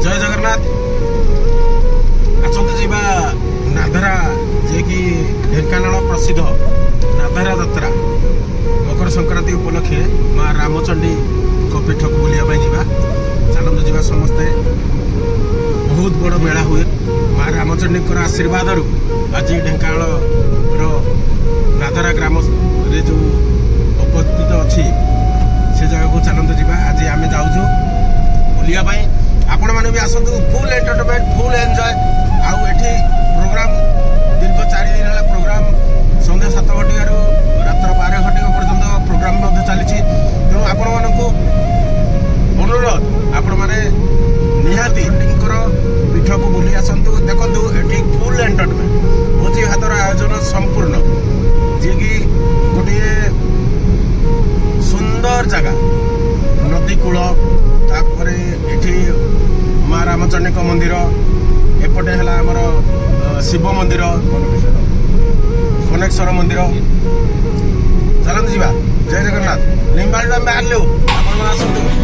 जय जगन्नाथ आसतु जीवा नाधरा जे कि ढेंकानाल प्रसिद्ध नाधरा यात्रा मकर संक्रांति उपलक्षे माँ रामचंडी पीठ को बुलाया जावा चलतु जीवा समस्ते बहुत बड़ मेला हुए माँ रामचंडी आशीर्वाद आज ढेंकानाल नाधरा ग्राम रे जो उपस्थित अच्छी से जगह को चलतु जीवा आज आम जाऊँ बुलाया आपण मैंने भी आसतु फुल एंटरटेनमेंट फुल एंजॉय आउ एठी प्रोग्राम दीर्घ 4 दिन है प्रोग्राम संध्या 7 घटिकार रात्र 12 घटिका पर्यंत प्रोग्राम चली तेणु आपण मानू अनुरोध आपण मैंने निहाती पीठ को बुली आसतु देखु एठी फुल एंटरटेनमेंट भोजी भातर आयोजन संपूर्ण जी कि गोटे सुंदर जगह नदी कूल तापर एठी माँ रामचंडी मंदिर एपटे है आमर शिव मंदिर कनेश्वर मंदिर चलते जावा जय जगन्नाथ निम्बाड़ी बाहर आप